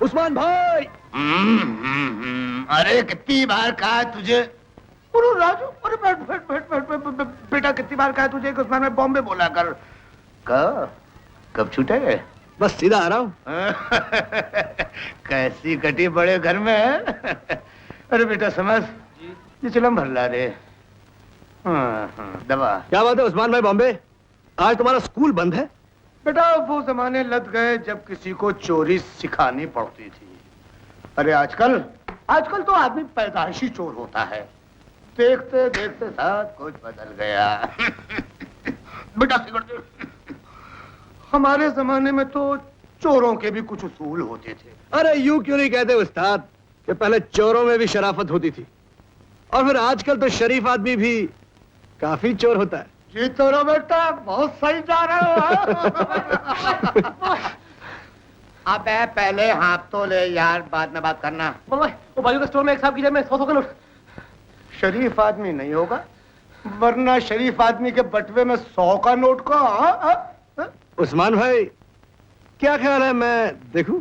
उस्मान भाई। अरे कितनी बार कहा तुझे? अरे राजू, अरे बैठ बैठ बैठ बैठ बैठ बेटा, कितनी बार कहा तुझे कि उस्मान में बॉम्बे बोला कर। कब छूटे? बस सीधा आ रहा हूँ। कैसी कटी बड़े घर में है। अरे बेटा समझ, ये चिलम भर ला रे। दवा। क्या बात है उस्मान भाई, बॉम्बे आज तुम्हारा स्कूल बंद है? बेटा वो जमाने लग गए जब किसी को चोरी सिखानी पड़ती थी। अरे आजकल तो आदमी पैदाइशी चोर होता है। देखते देखते सब कुछ बदल गया। बेटा सिगरेट दे। हमारे जमाने में तो चोरों के भी कुछ उसूल होते थे। अरे यूं क्यों नहीं कहते उस्ताद कि पहले चोरों में भी शराफत होती थी, और फिर आजकल तो शरीफ आदमी भी काफी चोर होता है। जी तो बेटा बहुत सही जा रहे हो। अबे पहले हाथ तो ले यार, बाद में बात करना। वो बाजू के स्टोर में एक साहब की जेब में 100 का नोट। शरीफ आदमी नहीं होगा, वरना शरीफ आदमी के बटवे में 100 का नोट का। उस्मान भाई क्या ख्याल है, मैं देखूं?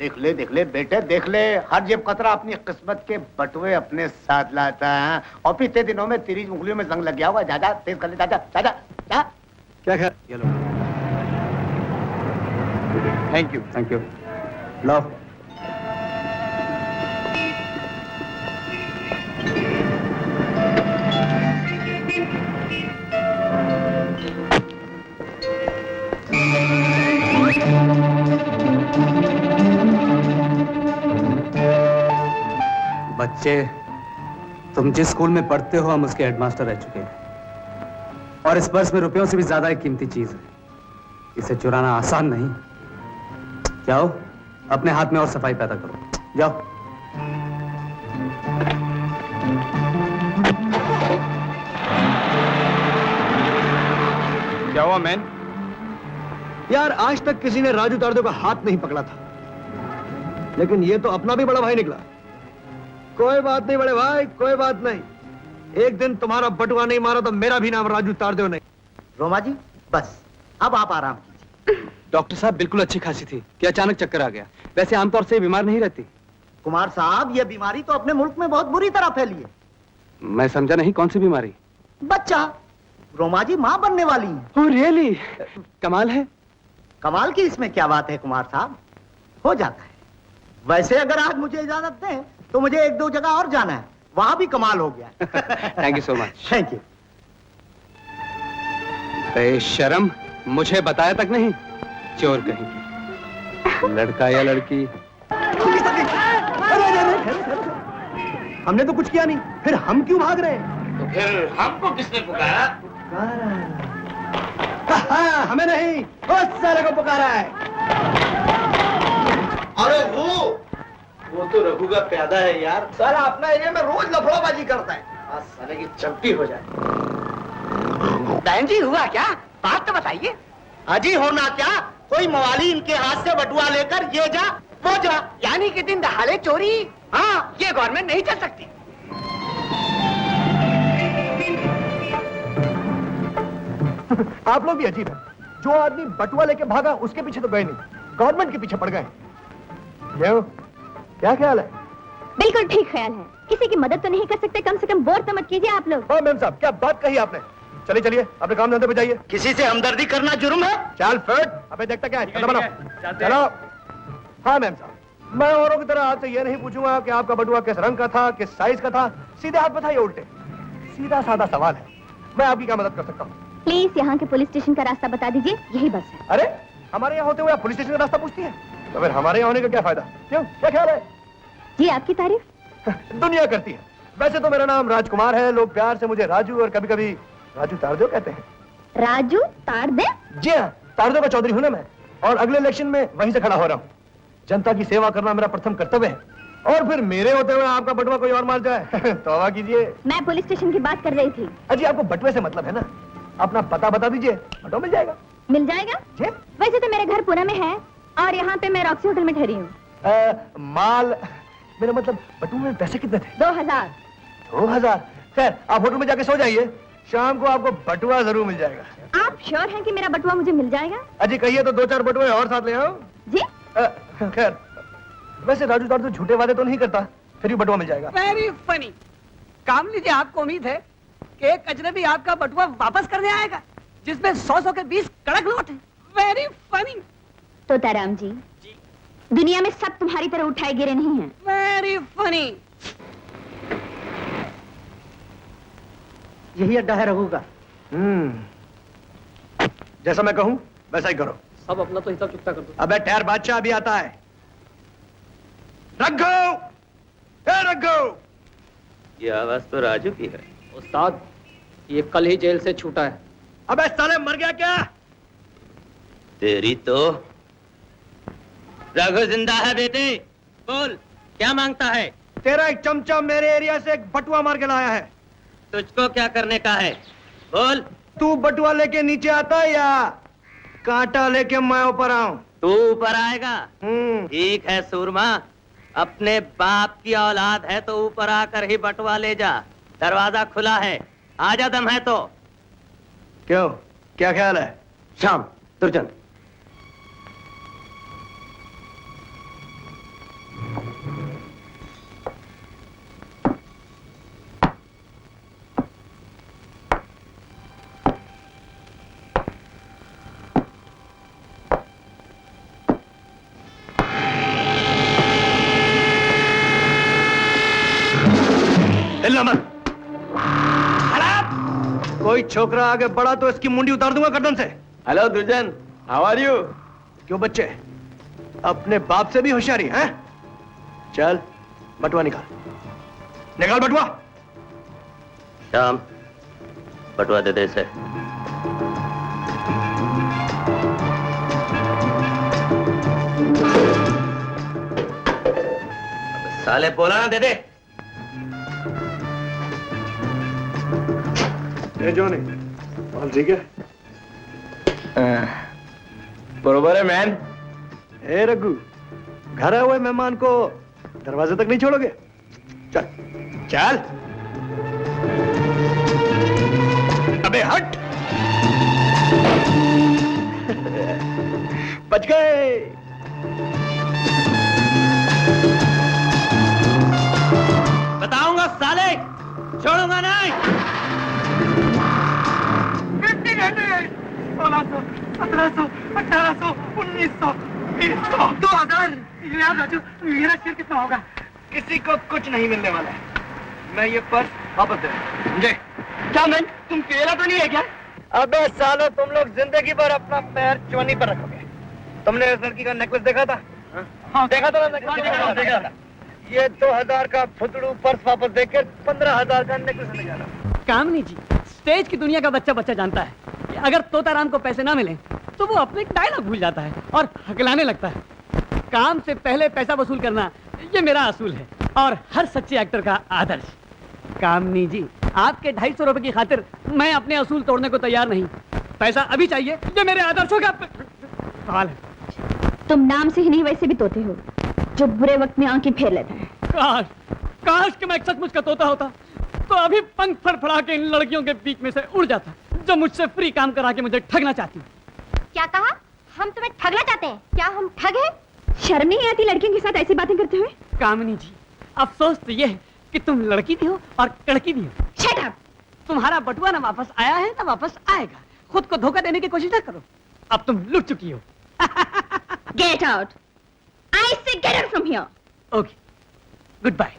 देख ले बेटे, देख ले। हर जेब कतरा अपनी किस्मत के बटवे अपने साथ लाता है। और पिछले दिनों में तेरी उंगलियों में जंग लग गया हुआ। जा तेज कर ले, जा। क्या ख्याल? ये लो। Thank you. लो। बच्चे, तुम जिस स्कूल में पढ़ते हो हम उसके हेडमास्टर रह चुके हैं, और इस पर्स में रुपयों से भी ज्यादा एक कीमती चीज है। इसे चुराना आसान नहीं। जाओ अपने हाथ में और सफाई पैदा करो, जाओ। क्या हुआ मैन? यार आज तक किसी ने राजू तारदे का हाथ नहीं पकड़ा था, लेकिन ये तो अपना भी बड़ा भाई निकला। कोई बात नहीं बड़े भाई, कोई बात नहीं। एक दिन तुम्हारा बटुआ नहीं मारा तो मेरा भी नाम राजू तारदेव नहीं। रोमा जी बस अब आप आराम कीजिए। डॉक्टर साहब बिल्कुल अच्छी खासी थी कि अचानक चक्कर आ गया। वैसे आमतौर से बीमार नहीं रहती। कुमार साहब, ये बीमारी तो अपने मुल्क में बहुत बुरी तरह फैली है। मैं समझा नहीं, कौन सी बीमारी? बच्चा। रोमा जी माँ बनने वाली है। Oh really? कमाल है। कमाल की इसमें क्या बात है कुमार साहब, हो जाता है। वैसे अगर आज मुझे इजाजत दें तो मुझे 1-2 जगह और जाना है, वहां भी कमाल हो गया। Thank you so much. Thank you. बेशर्म, मुझे बताया तक नहीं। चोर कहीं, लड़का या लड़की? हमने तो कुछ किया नहीं, फिर हम क्यों भाग रहे हैं? तो फिर हमको किसने पुकारा? हमें नहीं, उस साले को पुकारा है। अरे वो तो रघु का प्यादा है यार। साला अपना एरिया में रोज लफड़ाबाजी करता है। आज साले की चलती हो जाए। बहन जी हुआ क्या? बात तो बताइए। अजी होना क्या, कोई मवाली इनके हाथ से बटुआ लेकर ये जा वो जा, यानी कि दिन दहाड़े चोरी। हाँ, ये गवर्नमेंट नहीं चल सकती। आप लोग भी अजीब है। जो आदमी बटुआ लेके भागा उसके पीछे तो गए नहीं, गवर्नमेंट के पीछे पड़ गए। क्या ख्याल है? बिल्कुल ठीक ख्याल है। किसी की मदद तो नहीं कर सकते, कम से कम बोर तो मत कीजिए आप लोग। हाँ मैम साहब, क्या बात कही आपने। चलिए चलिए अपने काम धंधे पे जाइए। किसी से हमदर्दी करना जुर्म है? चल फट, अबे देखता क्या है, चलो। हाँ मैम साहब, मैं औरों की तरह आपसे ये नहीं पूछूंगा कि आपका बटुआ किस रंग का था, किस साइज का था। सीधे हाथ बताइए उल्टे। सीधा साधा सवाल है, मैं आपकी क्या मदद कर सकता हूँ? प्लीज यहाँ के पुलिस स्टेशन का रास्ता बता दीजिए, यही बस है। अरे हमारे यहाँ होते हुए आप पुलिस स्टेशन का रास्ता पूछती है? तो फिर हमारे यहाँ होने का क्या फायदा? क्यों, क्या ख्याल है? जी आपकी तारीफ दुनिया करती है। वैसे तो मेरा नाम राजकुमार है, लोग प्यार से मुझे राजू और कभी कभी राजू तारदेव कहते हैं। राजू तारदेव? जी हाँ, तारदेव का चौधरी हूं ना मैं, और अगले इलेक्शन में वहीं से खड़ा हो रहा हूँ। जनता की सेवा करना मेरा प्रथम कर्तव्य है, और फिर मेरे होते हुए आपका बटुआ कोई और मार जाए तौबा कीजिए। मैं पुलिस स्टेशन की बात कर रही थी। अजी आपको बटुए से मतलब है ना, अपना पता बता दीजिए, ऑटो मिल जाएगा। मिल जाएगा जी? वैसे तो मेरे घर पुणे में है, और यहाँ पे मैं रॉक्सी होटल में ठहरी हूँ। माल, मेरा मतलब बटुए में पैसे कितने थे? 2000। 2000? खैर आप होटल में जाके सो जाइए, शाम को आपको बटुआ जरूर मिल जाएगा। आप श्योर हैं कि मेरा बटुआ मुझे मिल जाएगा? अजी कहिए तो 2-4 बटुए और साथ ले आओ। जी? खैर, वैसे राजू तार तो झूठे वादे तो नहीं करता, फिर भी बटुआ मिल जाएगा। Very funny. कामली जी, आपको उम्मीद है कि एक अजनबी आपका बटुआ वापस करने आएगा जिसमें 100 के 20 कड़क नोट हैं। Very funny. तोताराम जी, दुनिया में सब तुम्हारी तरह उठाए गिरे नहीं हैं। Very funny. यही अड्डा है रघु का। जैसा मैं कहूं वैसा ही करो। सब अपना तो हिसाब चुकता कर दो। अबे ठहर, बादशाह अभी आता है। रघु, ए रघु। ये आवाज तो राजू की है। उस्ताद, ये कल ही जेल से छूटा है। अबे साले मर गया क्या? तेरी तो। रघु जिंदा है बेटे, बोल क्या मांगता है? तेरा एक चमचा मेरे एरिया से एक बटुआ मार के लाया है। तुझको क्या करने का है, बोल। तू बटुआ लेके नीचे आता है या कांटा लेके मैं ऊपर आऊं? तू ऊपर आएगा। ठीक है सूरमा, अपने बाप की औलाद है तो ऊपर आकर ही बटुआ ले जा। दरवाजा खुला है, आजा दम है तो। क्यों, क्या ख्याल है? श्याम, दुर्जन, हिलना मत। कोई छोकरा आगे बढ़ा तो इसकी मुंडी उतार दूंगा गर्दन से। हेलो दुर्जन, हाउ आर यू? क्यों बच्चे, अपने बाप से भी होशियारी है? चल बटुआ निकाल, निकाल बटुआ। श्याम, बटुआ दे दे इसे। साले बोला ना दे दे। जॉनी, माल ठीक है? बरोबर है मैन। ए रघु, घर आए हुए मेहमान को दरवाजे तक नहीं छोड़ोगे? चल चल। अबे हट। बच गए। बताऊंगा साले, छोड़ूंगा नहीं। 1600, 1700, 1800, 1900, 2000, 2000। यार राजू, मेरा शेयर कितना होगा? किसी को कुछ नहीं मिलने वाला है। मैं ये पर्स वापस दे दूं, समझे? क्या मैन, तुम केला तो नहीं है क्या? अबे सालो, तुम लोग जिंदगी भर अपना पैर चोनी पर रखोगे। तुमने इस लड़की का नेकलेस देखा था? हाँ, देखा था ना? देखा था। ये 2000 का फुतड़ू पर्स वापस देकर 15,000 का नेकलेस ले जाना। कामनी जी, स्टेज की दुनिया का बच्चा बच्चा जानता है कि अगर तोताराम को पैसे ना मिले तो वो अपने डायलॉग भूल जाता है और हकलाने लगता है। काम से पहले पैसा वसूल करना ये मेरा असूल है और हर सच्चे एक्टर का आदर्श। कामनी जी, आपके 250 रुपए की खातिर मैं अपने असूल तोड़ने को तैयार नहीं। पैसा अभी चाहिए, ये मेरे आदर्शों का सवाल है। तुम नाम से ही नहीं वैसे भी तोते हो जो बुरे वक्त में आंखें फेर लेता है। काश कि मैं सचमुच का तोता होता तो अभी पंख फड़फड़ा के इन लड़कियों के बीच में से उड़ जाता जो मुझसे फ्री काम करा के मुझे ठगना चाहती। क्या कहा? हम तुम्हें ठगना चाहते हैं? क्या हम ठग हैं? शर्म नहीं आती लड़कियों के साथ ऐसी बातें करते हुए? कामनी जी, अफसोस तो ये है कि तुम लड़की भी हो और कड़की भी हो। Shut up! तुम्हारा बटुआ ना वापस आया है ना वापस आएगा। खुद को धोखा देने की कोशिश ना करो, अब तुम लुट चुकी हो। Gate out! I say get out from here! Okay, good bye.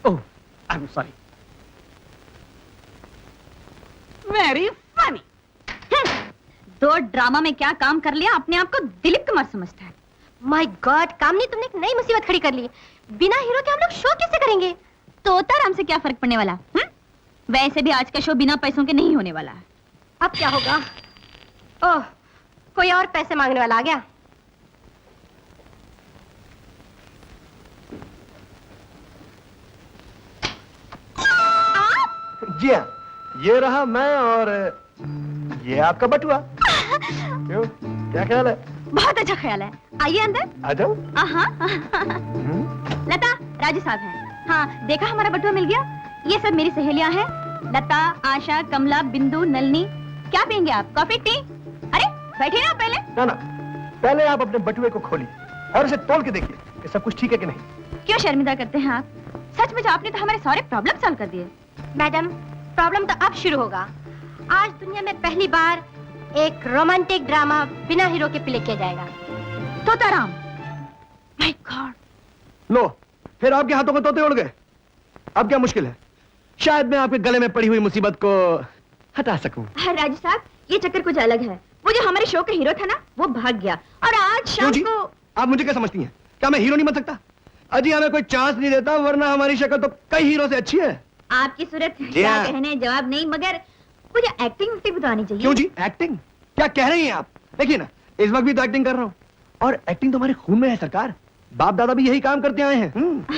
Oh, I am sorry. Very funny. दो ड्रामा में क्या काम कर लिया, अपने आप को दिलीप कुमार समझता है। माय गॉड, कामनी, तुमने एक नई मुसीबत खड़ी कर ली। बिना हीरो के हम लोग शो कैसे करेंगे? तोताराम से क्या फर्क पड़ने वाला? वैसे भी आज का शो बिना पैसों के नहीं होने वाला। अब क्या होगा? ओह, कोई और पैसे मांगने वाला आ गया। जी हाँ, ये रहा मैं और ये आपका बटुआ। क्यों, क्या ख्याल है? बहुत अच्छा ख्याल है। आइए अंदर। आ जाओ। हाँ। लता, राजू साहब हैं। हाँ, देखा हमारा बटुआ मिल गया। ये सब मेरी सहेलियां हैं लता, आशा, कमला, बिंदु, नलनी, क्या पियेंगे आप? Coffee, T? अरे बैठिए ना पहले। ना, पहले आप अपने बटुए को खोलिए और उसे तोल के देखिए कि सब कुछ ठीक है कि नहीं। क्यों शर्मिंदा करते हैं आप? सच में आपने तो हमारे सारे प्रॉब्लम सॉल्व कर दिए। मैडम, प्रॉब्लम तो अब शुरू होगा। आज दुनिया में पहली बार एक रोमांटिक ड्रामा बिना हीरो के प्ले किया जाएगा। Totaram, my God. लो, फिर आपके हाथों में तोते उड़ गए। अब क्या मुश्किल है? शायद मैं आपके गले में पड़ी हुई मुसीबत को हटा सकूं। राजू साहब, ये चक्कर कुछ अलग है। वो जो हमारे शो का हीरो था ना, वो भाग गया और आज क्यों शाम जी? को। आप मुझे क्या समझती हैं? क्या मैं हीरो नहीं बन सकता? अजी हमें कोई चांस नहीं देता, वरना हमारी शक्ल तो कई हीरो से अच्छी है। आपकी सूरत जी क्या हाँ। कहने जवाब नहीं, मगर मुझे एक्टिंग भी तो आनी चाहिए। क्यों जी? एक्टिंग? क्या कह रही हैं आप? देखिए ना, इस वक्त भी तो एक्टिंग कर रहा हूँ, और एक्टिंग तो हमारे खून में है सरकार। बाप दादा भी यही काम करते आए हैं।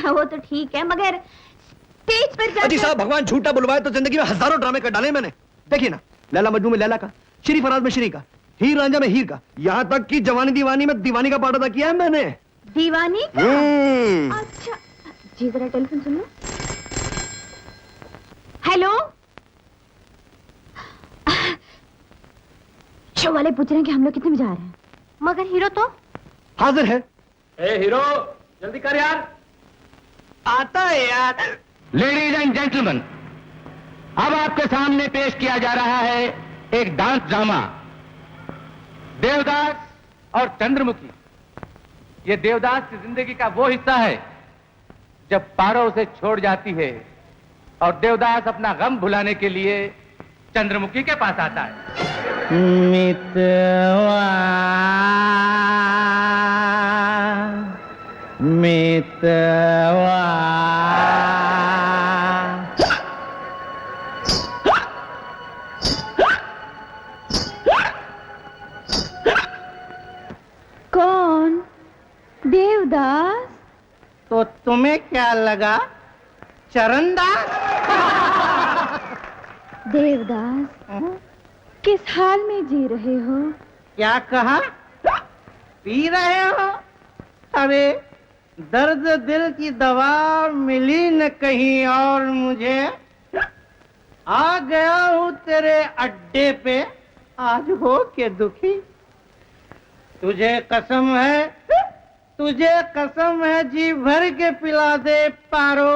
वो तो ठीक है, मगर स्टेज पर अजी जाकर। साहब, भगवान झूठा बुलवाए तो जिंदगी में हजारों ड्रामे कर डाले मैंने। देखिए ना, लैला मजनू में लैला का, श्री फराज में श्री का, हीर रांझा में हीर का, यहाँ तक कि जवानी दीवानी में दीवानी का पार्ट अदा किया है मैंने। दीवानी का? अच्छा जी, जरा टेलीफोन सुन लो। हेलो, शो वाले पूछ रहे हैं कि हम लोग कितने बजे आ रहे हैं। मगर हीरो तो हाजिर है। ए हीरो, जल्दी कर यार। आता है यार। लेडीज एंड जेंटलमैन, अब आपके सामने पेश किया जा रहा है एक डांस ड्रामा, देवदास और चंद्रमुखी। ये देवदास की जिंदगी का वो हिस्सा है जब पारो उसे छोड़ जाती है और देवदास अपना गम भुलाने के लिए चंद्रमुखी के पास आता है। मितवा मितवा कौन? देवदास? तो तुम्हें क्या लगा? चरणदास? देवदास, किस हाल में जी रहे हो? क्या कहा? पी रहे हो? अरे दर्द दिल की दवा मिली न कहीं और मुझे। आ गया हूँ तेरे अड्डे पे, आज हो के दुखी। तुझे कसम है जी भर के पिला दे पारो।